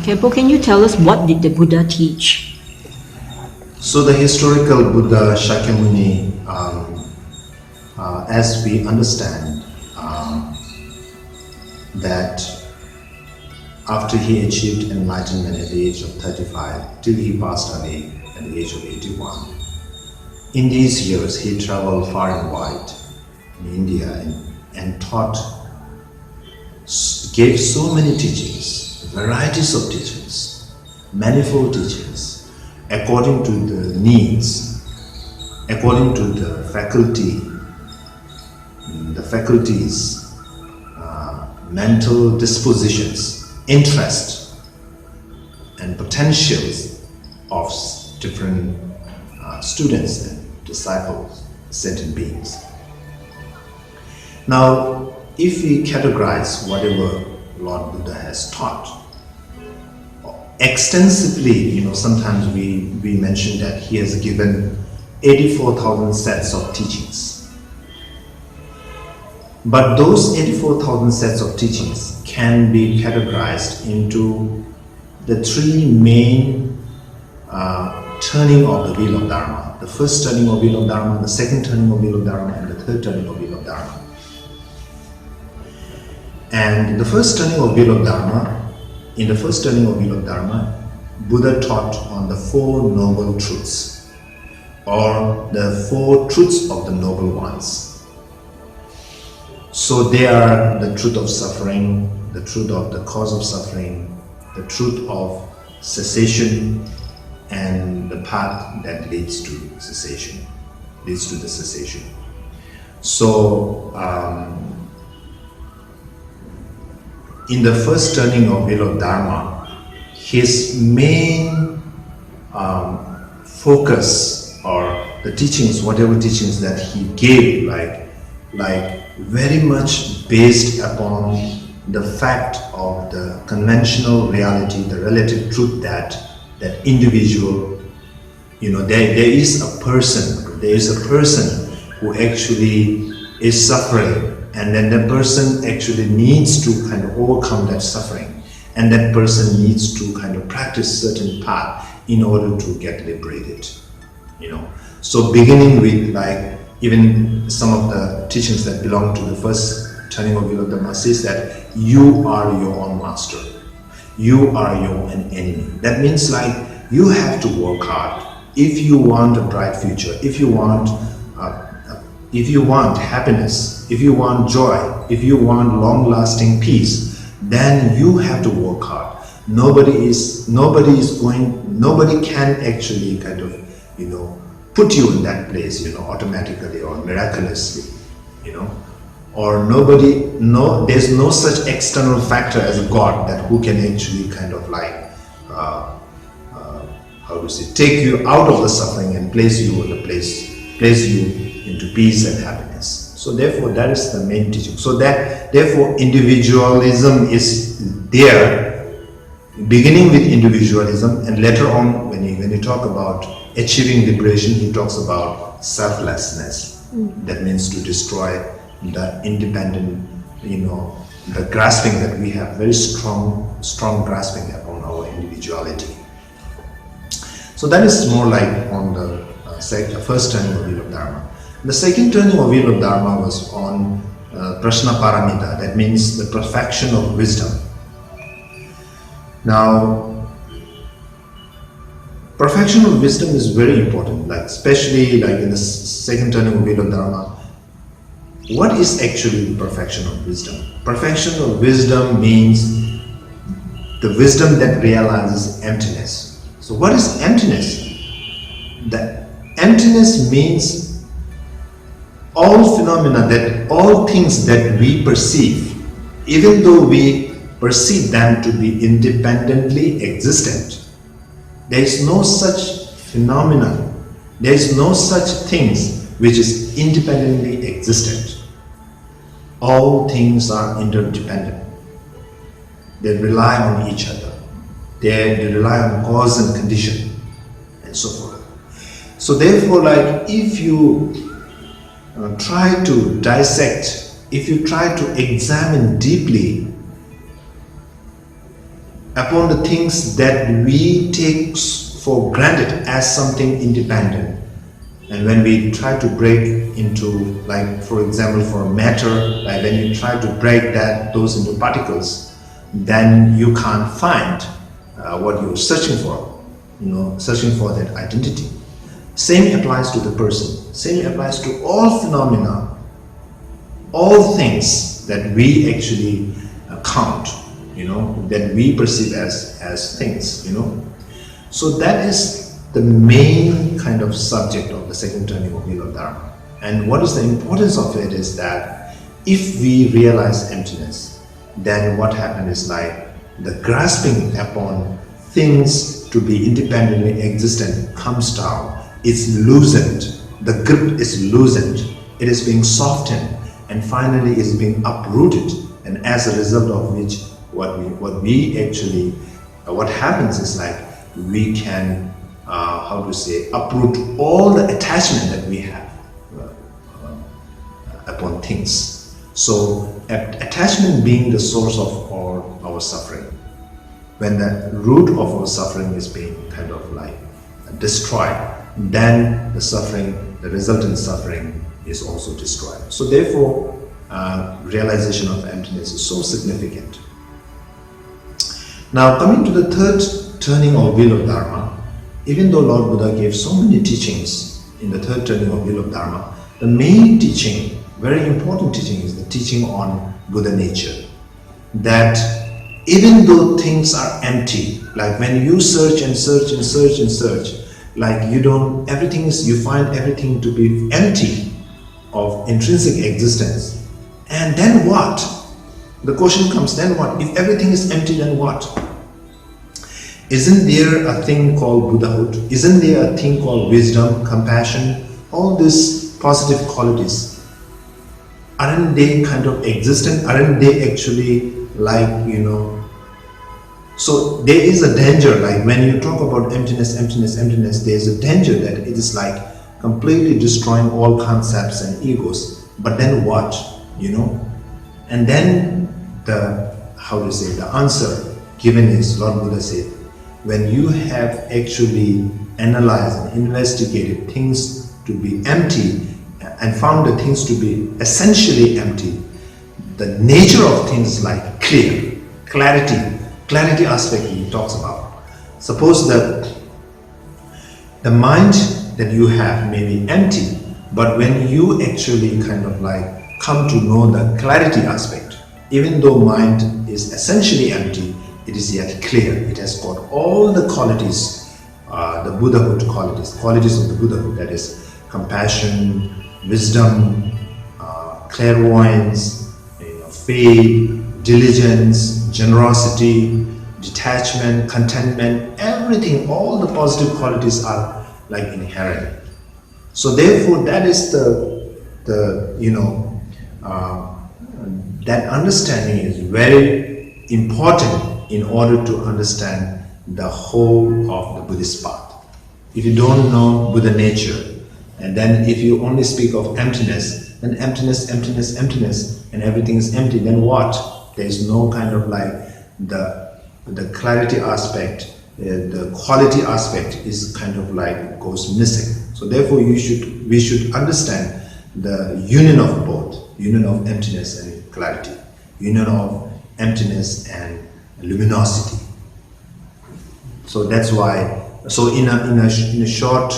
Khenpo, can you tell us what did the Buddha teach? So the historical Buddha Shakyamuni, as we understand, that after he achieved enlightenment at the age of 35 till he passed away at the age of 81, in these years he traveled far and wide in India and taught, gave so many teachings, varieties of teachings, manifold teachings, according to the needs, according to the faculties, mental dispositions, interest, and potentials of different students and disciples, sentient beings. Now, if we categorize whatever Lord Buddha has taught extensively, sometimes we mention that he has given 84,000 sets of teachings. But those 84,000 sets of teachings can be categorized into the three main turning of the wheel of Dharma. The first turning of wheel of Dharma, the second turning of wheel of Dharma, and the third turning of wheel of Dharma. And the first turning of wheel of Dharma, in the first turning of wheel of Dharma, Buddha taught on the Four Noble Truths, or the Four Truths of the Noble Ones. So they are the truth of suffering, the truth of the cause of suffering, the truth of cessation, and the path that leads to cessation, leads to the cessation. So in the first turning of wheel of Dharma, his main focus, or the teachings, whatever teachings that he gave, like very much based upon the fact of the conventional reality, the relative truth that individual, there is a person who actually is suffering, and then the person actually needs to kind of overcome that suffering, and that person needs to kind of practice certain path in order to get liberated. So beginning with even some of the teachings that belong to the first turning of wheel of Dharma says that you are your own master, you are your own enemy. That means you have to work hard if you want a bright future, if you want happiness, if you want joy, if you want long-lasting peace, then you have to work hard. Nobody can actually kind of put you in that place, automatically or miraculously, or there's no such external factor as a God that who can actually kind of take you out of the suffering and place you into peace and happiness. So therefore, that is the main teaching. So therefore, individualism is there, beginning with individualism, and later on, when you talk about achieving liberation, he talks about selflessness. That means to destroy the independent, the grasping that we have, very strong grasping upon our individuality. So that is more on the first turning of wheel of Dharma. The second turning of wheel of Dharma was on Prashna Paramita, that means the perfection of wisdom. Now, perfection of wisdom is very important, especially in the second turning of wheel of Dharma. What is actually perfection of wisdom? Perfection of wisdom means the wisdom that realizes emptiness. So what is emptiness? The emptiness means all phenomena, all things that we perceive, even though we perceive them to be independently existent, there is no such phenomenon, there is no such things which is independently existent. All things are interdependent. They rely on each other. They rely on cause and condition, and so forth. So therefore, if you try to dissect, if you try to examine deeply upon the things that we take for granted as something independent. And when we try to break into, like for example, for matter, like when you try to break those into particles, then you can't find what you're searching for, searching for that identity. Same applies to the person. Same applies to all phenomena, all things that we actually count, that we perceive as things, So that is the main kind of subject of the second turning of wheel of Dharma. And what is the importance of it is that if we realize emptiness, then what happens is like the grasping upon things to be independently existent comes down. It's loosened. The grip is loosened. It is being softened, and finally is being uprooted. And as a result of which, what happens is like we can uproot all the attachment that we have upon things. So attachment being the source of our suffering. When the root of our suffering is being kind of like destroyed, then the resultant suffering is also destroyed. So therefore, realization of emptiness is so significant. Now coming to the third turning of wheel of Dharma, even though Lord Buddha gave so many teachings in the third turning of wheel of Dharma, the main teaching, very important teaching, is the teaching on Buddha nature. That even though things are empty, like when you search and search and search and search, like you find everything to be empty of intrinsic existence. And then what? The question comes, then what? If everything is empty, then what? Isn't there a thing called Buddhahood? Isn't there a thing called wisdom, compassion? All these positive qualities, aren't they kind of existent? Aren't they actually like, So there is a danger, like when you talk about emptiness, there's a danger that it is like completely destroying all concepts and egos. But then what? And then the answer given is, Lord Buddha said, when you have actually analyzed and investigated things to be empty and found the things to be essentially empty, the nature of things like clarity aspect he talks about. Suppose that the mind that you have may be empty, but when you actually kind of like come to know the clarity aspect, even though mind is essentially empty, it is yet clear. It has got all the qualities, the Buddhahood qualities of the Buddhahood, that is compassion, wisdom, clairvoyance, faith, diligence, generosity, detachment, contentment, everything, all the positive qualities are like inherent. So therefore, that is that understanding is very important in order to understand the whole of the Buddhist path. If you don't know Buddha nature, and then if you only speak of emptiness, then emptiness, and everything is empty, then what? There is no kind of like the clarity aspect, the quality aspect is kind of like goes missing. So therefore we should understand the union of both, union of emptiness and clarity, union of emptiness and luminosity. So that's why, so in a short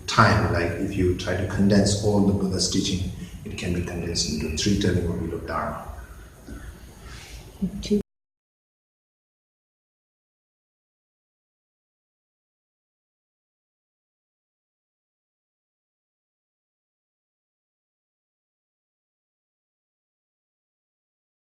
time, like if you try to condense all the Buddha's teaching, it can be condensed into 3 turning of wheel of Dharma.